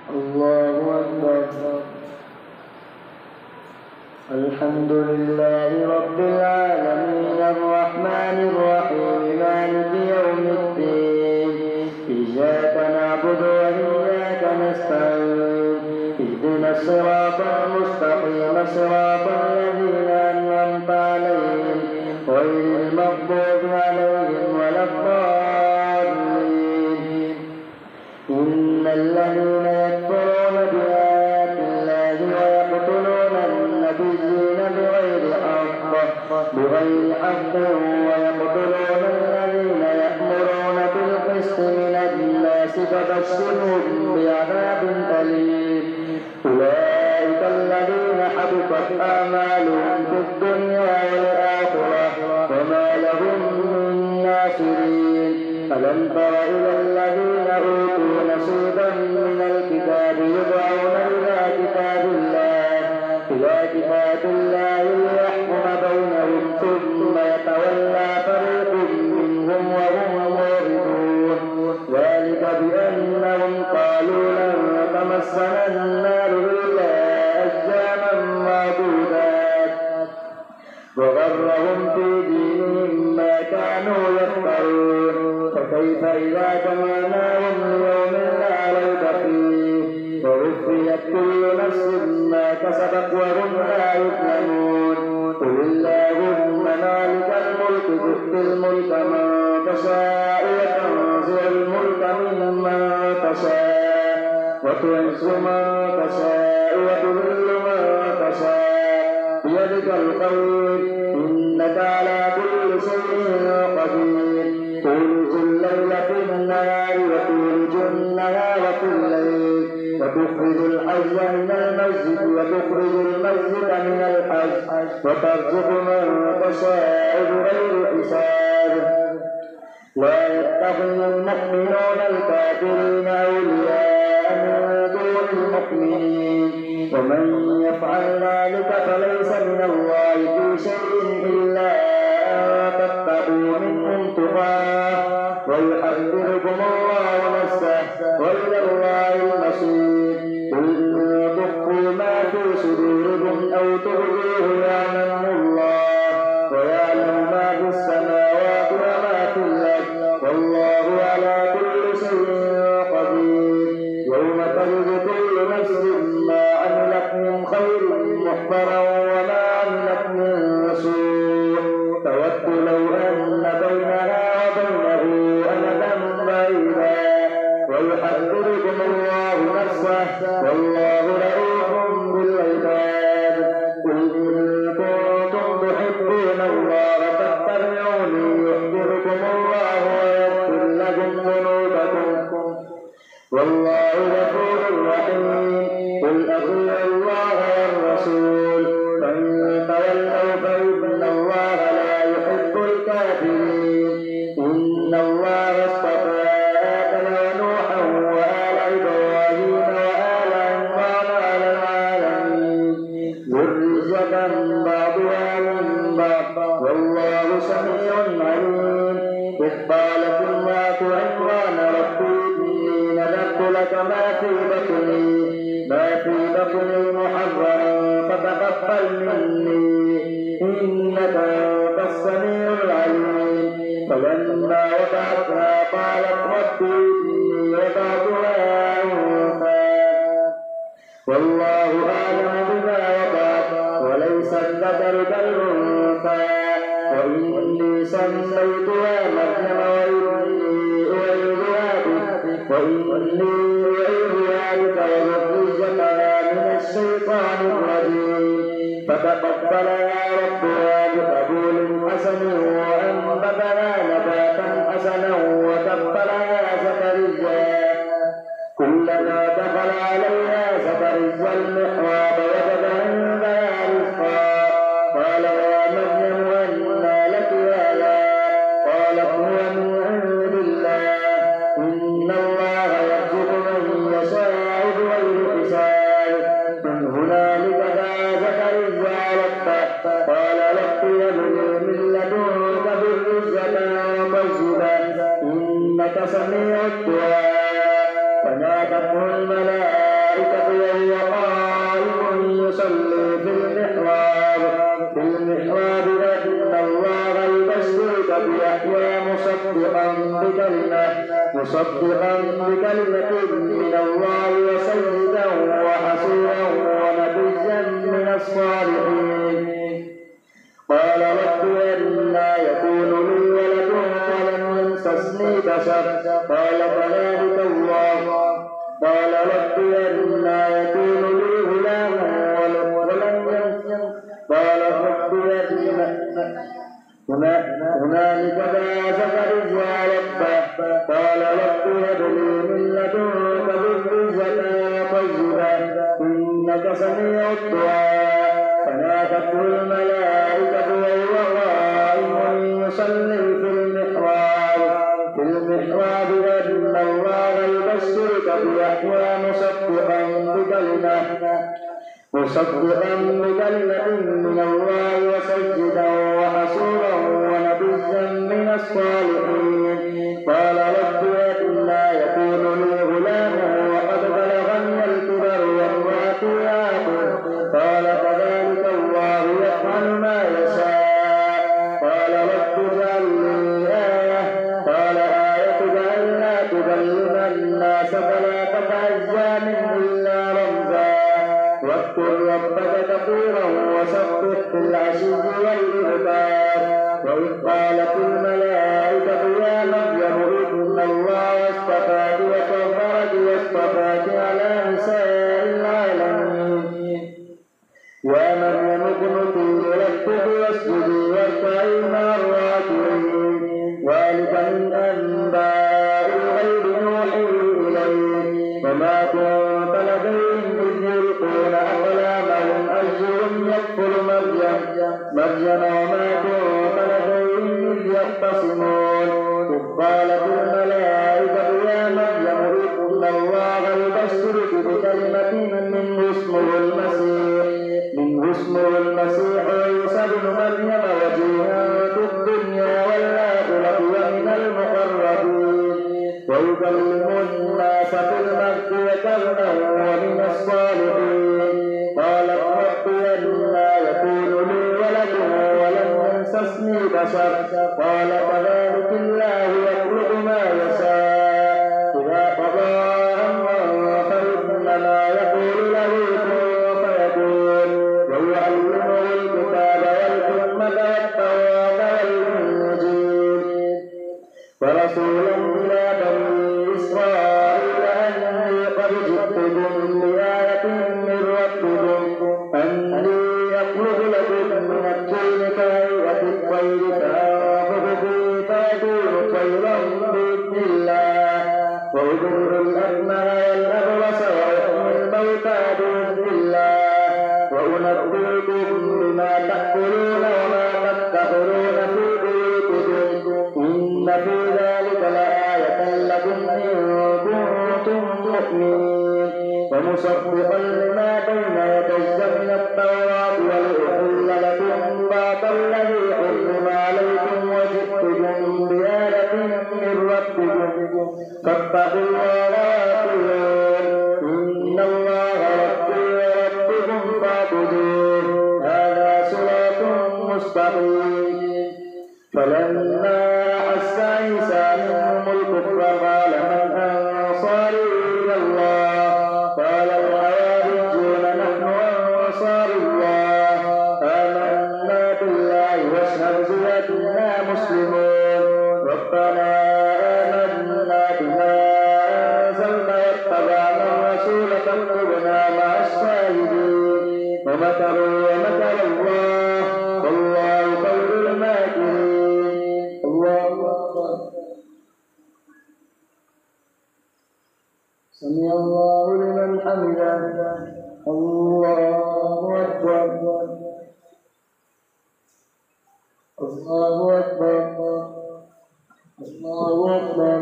الله أكبر. الحمد لله رب العالمين الرحمن الرحيم مالك يوم الدين إياك نعبد وإياك نستعين اهدنا الصراط المستقيم صراط الذين أنعمت عليهم غير المغضوب عليهم ولا الضالين. إن الذين يكفرون بآيات الله ويقتلون النبيين بغير حق ويقتلون الذين يأمرون بالقسط من الناس فبشرهم بعذاب أليم. أولئك الذين حبطت أعمالهم في الدنيا والآخرة وما لهم من ناصرين. ألم تر إلى الذين أوتوا نصيبا من الكتاب يدعون إلى كتاب الله ليحكم بينهم ثم يتولى فريق منهم وهم معرضون. ذلك بأنهم قالوا لن تمسنا النار إلا أياما معدودات وغرهم في دينهم ما كانوا يفترون. فكيف إذا جمعناهم ليوم لا ريب فيه ووفيت كل نفس ما كسبت وهم لا يظلمون. قل اللهم مالك الملك تؤتي الملك من تشاء وتنزع الملك ممن تشاء وتعز من تشاء وتذل من تشاء بيدك الخير إنك على كل شيء قدير. تولج الليل في النهار وتولج النهار في الليل وتخرج الحي من المسجد وتخرج المسجد من الحج وترزق من تشاء بغير حساب. لا يتخذ المؤمنون الكافرين أولياء من دون المؤمنين ومن يفعل ذلك فليس من الله في شيء إلا أن تتقوا منهم تقاه ويحذركم الله نفسه وإلى الله المصير. قل إن تخفوا ما في صدوركم أو تبدوه يعلمه الله ويعلم ما في السماوات وما في الأرض والله على كل شيء قدير. يوم تجد كل نفس ما عملت من خير محضرا وما عملت من سوء تود لو أن بينها وبينه أمدا بعيدا ويحذركم الله نفسه والله رؤوف بالعباد. قل إن كنتم تحبون الله فاتبعوني يحببكم الله ويغفر لكم ذنوبكم والله غفور رحيم. قل أطيعوا الله والرسول فإن تولوا فإن الله لا يحب الكافرين. إن الله اصطفى آدم ونوحا وآل إبراهيم وآل عمران على العالمين ذرية بعضها من بعض والله سميع عليم. إذ قالت امرأة عمران ربي إني نذرت لك ما في بطني محررا فتقبل مني إنك أنت السميع العليم. فلما وضعتها قالت ربي إني وضعتها أنثى والله أعلم بما وضعت وليس الذكر كالأنثى وإني سميتها مريم وإني أعيذها بك وذريتها من الشيطان الرجيم. فتقبلها ربها بقبول حسن وأنبتها نباتا حسنا وكفلها زكريا. كلما دخل عليها زكريا المحراب وجد عندها رزقا قال يا مريم أنى لك هذا قالت هو من عند الله إن الله يرزق من يشاء بغير حساب. من هنالك دعا زكريا ربه قال رب هب لي من لدنك ذرية طيبة إنك سميع الدعاء. فنادته الملائكة الملائكة وهو قائم يصلي في المحراب أن الله يبشرك بيحيى مصدقا بكلمة من الله وسيدا وحصورا ونبيا من الصالحين. قال رب أنى يكون لي ولد ولم يمسسني بشر قال كذلك الله. قال رب أنى يكون لي غلام ولم يمسسني قال رب هنالك دعا زكريا ربه قال رب هب لي من لدنك ذرية طيبة إنك سميع الدعاء. فنادته الملائكة وهو قائم يصلي في المحراب أن الله يبشرك بيحيى مصدقا بكلمة من الله وسيدا وحصورا ونبيا من الصالحين. قال رب أنى يكون لي غلام وقد بلغني الكبر وامرأتي عاقر قال كذلك الله يفعل ما يشاء. قال رب اجعل لي آية قال آيتك ألا تكلم الناس ثلاثة أيام إلا رمزا واذكر ربك كثيرا وسبح بالعشي والإبكار. وإذ قالت الملائكة يا مريم إن الله اصطفاك وطهرك واصطفاك على نساء العالمين. يا مريم اقنتي لربك واسجدي واركعي مع الراكعين. ذلك من أنباء الغيب نوحيه إليك وما كنت لديهم إذ يلقون أقلامهم أيهم يكفر مريم وما كنت لديهم إذ يختصمون. إذ قالت الملائكة يا مريم إن الله يبشرك بكلمة منه اسمه المسيح عيسى ابن مريم وجيها في الدنيا والآخرة ومن المقربين ويكلم الناس في المهد وكهلا ومن الصالحين. قالت رب أنى يكون لي ولد ولم يمسسني بشر قال كذلك الله يخلق ما يشاء إذا قضى أمرا فإنما يقول له كن فيكون. ويعلمه الكتاب والحكمة والتوراة والإنجيل ورسولا إلى بني إسرائيل أني قد جئتكم بآية من ربكم أني أخلق لكم من الطين كهيئة الطير فأنفخ فيه فيكون طيرا بإذن الله وأبرئ الأكمه والأبرص وأحيي الموتى بإذن الله وأنبئكم بما تأكلون وما تدخرون في بيوتكم إن في ذلك لآية لكم إن كنتم مؤمنين. ومصدقا لما بين يدي من التوراة ولأحل لكم بعض الذي حرم عليكم وجئتكم بآية من ربكم فاتقوا الله وأطيعون إن الله ربي وربكم فاعبدوه هذا صراط مستقيم. فلما أحس عيسى منهم الكفر قال من أنصاري إلى الله قال الحواريون نحن أنصار الله آمنا بالله واشهد بأننا مسلمون. ربنا آمنا بما أنزلت واتبعنا الرسول فاكتبنا مع الشاهدين. ومكروا ومكر الله والله خير الماكرين. الله أكبر. سمع الله لمن حمده. الله أكبر. الله أكبر. الله أكبر.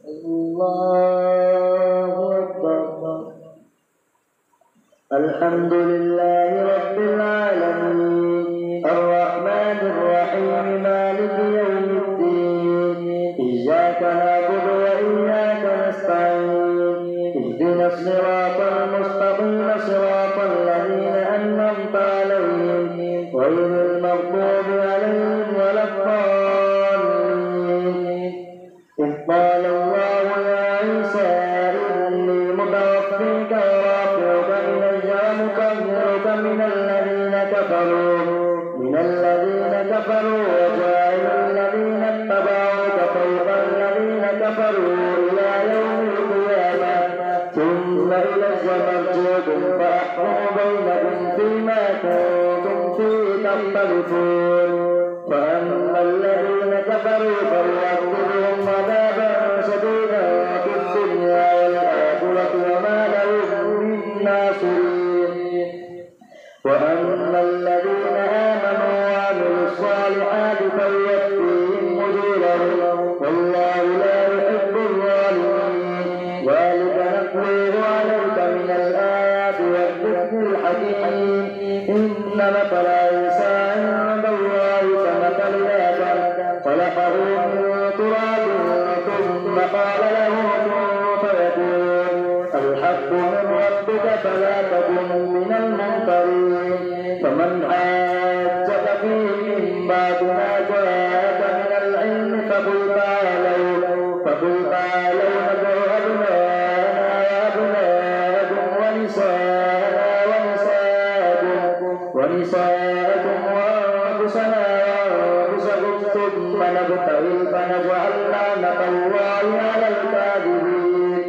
الله أكبر. الحمد لله رب العالمين الرحمن الرحيم مالك يوم الدين إياك نعبد وإياك نستعين اهدنا الصراط المستقيم صراط الذين أنعمت عليهم غير المغضوب عليهم ولا الضالين. إذ قال الله يا عيسى إني متوفيك ورافعك إلي ومطهرك من الذين كفروا وجاعل الذين اتبعوك فوق الذين كفروا إلى يوم القيامة ثم إلي مرجعكم فأحكم بينكم فيما كنتم فيه تختلفون. فأما الذين كفروا فيعذبهم عذابا شديدا في الدنيا والآخرة وما لهم من ناصرين. وأما الذين آمنوا وعملوا الصالحات فيوفيهم أجورهم والله لا يحب الظالمين. ذلك نتلوه عليك من الآيات والذكر الحكيم. إن مثل عيسى عند الله كمثل آدم خلقه من تراب ثم قال له كن فيكون. الحق من ربك فلا تكن من الممترين. فمن حاجك فيه من بعد ما جاءك من العلم فقل تعالوا ندعو أبناءنا وأبناءكم ونساءكم وأنفسنا وأنفسكم ثم نبتهل فنجعل لعنة الله على الكاذبين.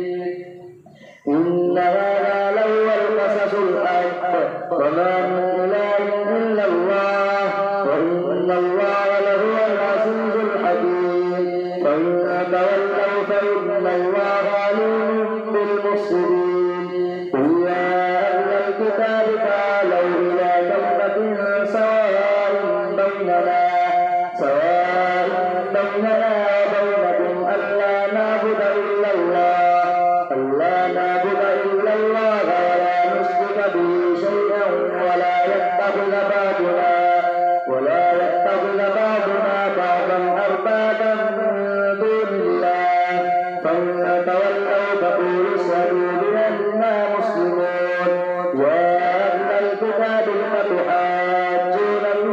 إن هذا لهو القصص الحق وما من إله إلا الله وإن الله لهو العزيز الحكيم. فإن تولوا فإن الله عليم بالمفسدين. قل يا أهل الكتاب تعالوا إلى كلمة سواء بيننا وبينكم ألا نعبد إلا الله ولا نشرك به شيئا ولا يتخذ بعضنا بعضا أربابا من دون الله. فإن تولوا فقولوا اشهدوا بأننا مسلمون. يا أهل الكتاب لم تحاجون في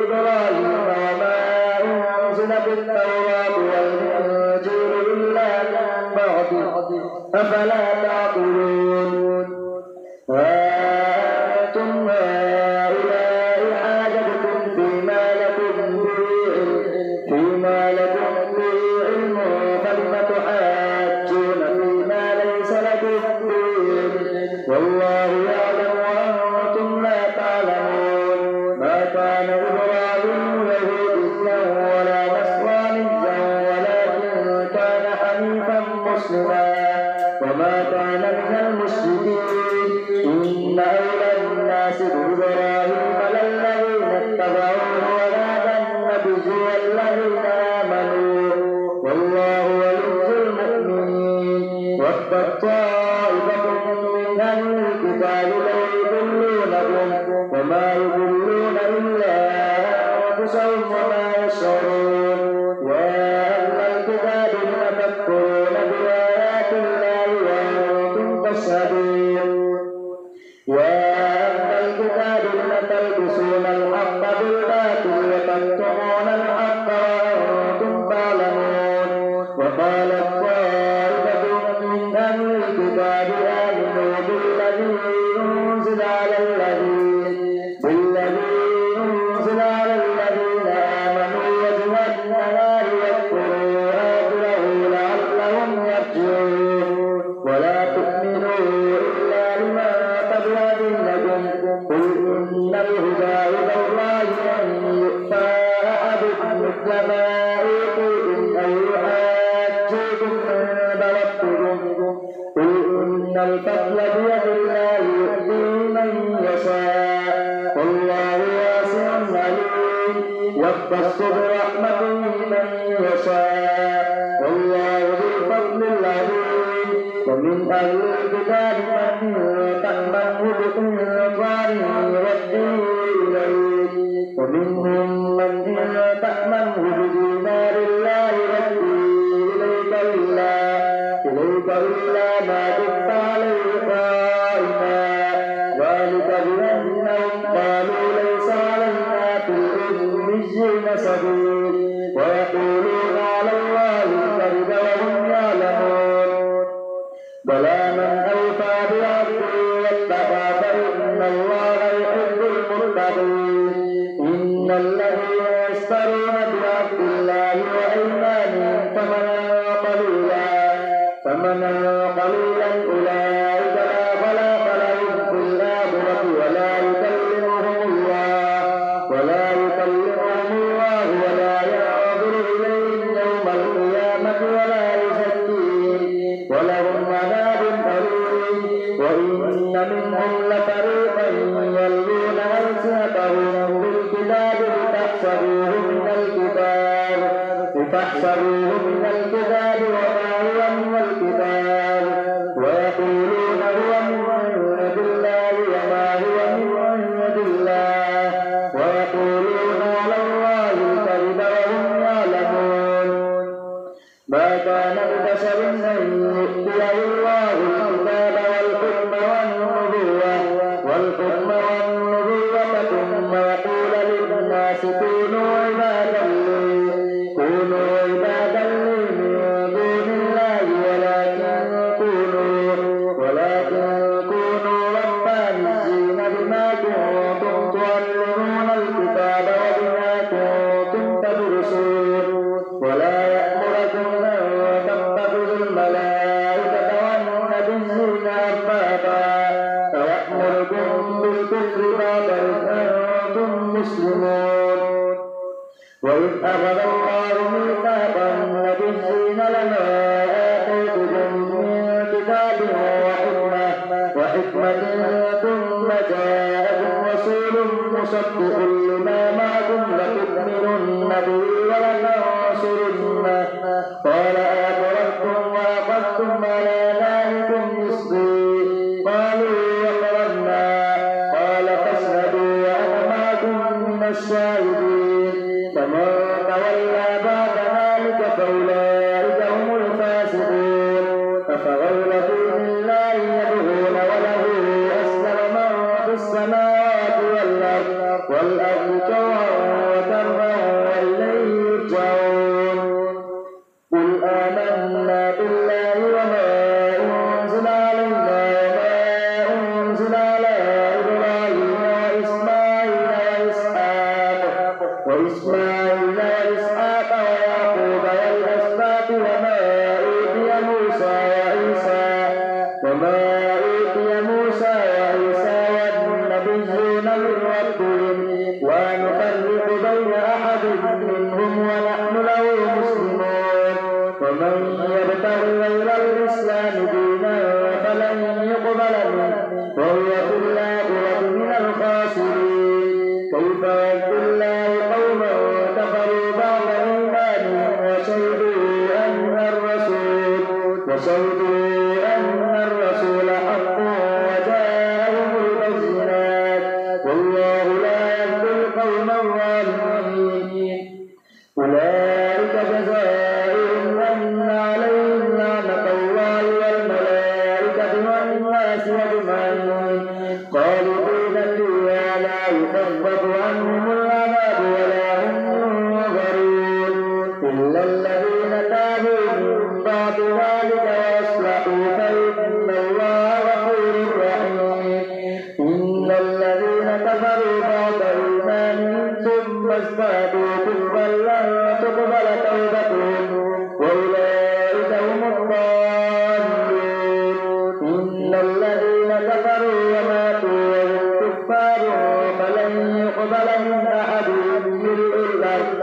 إبراهيم وما أنزلت التوراة والإنجيل إلا من بعده أفلا تعقلون. وأنتم هؤلاء حاججتم فيما لكم به علم فلم تحاجون فيما ليس لكم به علم والله يعلم وأنتم لا تعلمون. ما كان إبراهيم يهوديا ولا نصرانيا ولكن كان حنيفا مسلما وما كان من المشركين. إن أولى الناس بإبراهيم للذين اتبعوه وهذا النبي والذين آمنوا والله ولي المؤمنين. ود طائفة من أهل الكتاب لو يضلونكم وما يضلون إلا أنفسهم وما يشعرون. يا أهل الكتاب لم تكفرون بآيات الله وأنتم تشهدون. يا أهل الكتاب لم تلبسون الحق بالباطل وتكتمون الحق وأنتم تعلمون. وقالت طائفة من أهل الكتاب آمنوا بالذي أنزل على الذين آمنوا وجه النهار واذكروا آخره لعلهم يرجعون. ولا تؤمنوا إلا لمن تبع دينكم. قل إن الهدى هدى الله أن يؤتى أحد مثل ما أوتيتم أو يحاجوكم عند ربكم. قل إن الفضل بيد الله يؤتيه من يشاء والله واسع عليم. يختص برحمته من يشاء والله ذو الفضل العظيم. ومن أهل الكتاب من تأمنه بقنطار يؤديه إليك ومنهم من تأمنه بدينار لا يؤديه إليك إلا إلا ما دمت عليه قائما ذلك بأنهم قالوا ليس علينا في الأميين سبيل ويقولون على الله الكذب وهم يعلمون بلى من أوفى بعهده واتقى فإن الله يحب المتقين إن الذين يشترون بعهد الله وأيمانهم ثمنا قليلا أولئك لا خلاق لهم في الآخرة ولا يكلمهم الله ولا ينظر إليهم يوم القيامة ولا يزكيهم ولهم عذاب أليم وإن منهم لفريقا يلوون ألسنتهم بالكتاب لتحسبوه من الكتاب وما هو من الكتاب ويقولون هو من عند الله وما هو من عند الله ويقولون على الله الكذب وهم يعلمون ما كان لبشر أن يؤتيه الله الكتاب والحكم والنبوة ثم يقول للناس كونوا عبادا لي من دون الله ولكن كونوا ربانيين بما كنتم تعلمون الكتاب وبما كنتم تدرسون ولا يأمركم أن تتخذوا الملائكة والنبيين أربابا ويأمركم بالكفر بعد إذ أنتم مسلمون وإذ أخذ الله ميثاق النبيين لما آتيتكم من كتاب وحكمة ثم جاءكم رسول مصدق لما معكم لتؤمنن به ولتنصرنه قال أقررتم وأخذتم على ذلكم إصري قالوا أقررنا قال فاشهدوا وأنا معكم من الشاهدين فمن تولى بعد ذلك فأولئك هم الفاسقون أفغير دين الله يبغون وله أسلم من في السماوات والأرض طوعا وكرها وإليه يرجعون قل آمنا بالله وما أنزل علينا وما أنزل على إبراهيم وإسماعيل وإسحاق ويعقوب والأسباط وما أوتي موسى وعيسى والنبيون من ربهم ونفرق بين أحد منهم ونحن له مسلمون ومن يبتغ غير الإسلام دينا فلن يقبل منه وهو في الآخرة من الخاسرين كيف يهدي الله قوما كفروا بعد إيمانهم وشهدوا أن الرسول حق وجاءهم البينات والله لا يهدي القوم الظالمين أولئك جزاؤهم أن عليهم لعنة الله والملائكة والناس أجمعين خالدين فيها لا يخفف عنهم العذاب ولا هم ينظرون إلا الذين تابوا من بعد ذلك وأصلحوا فإن الله غفور رحيم إن الذين كفروا بعد إيمانهم ثم ازدادوا كفرا لن تقبل توبتهم وأولئك هم الضالون إن الذين كفروا وماتوا وهم كفار فلن يقبل من أحدهم ملء الأرض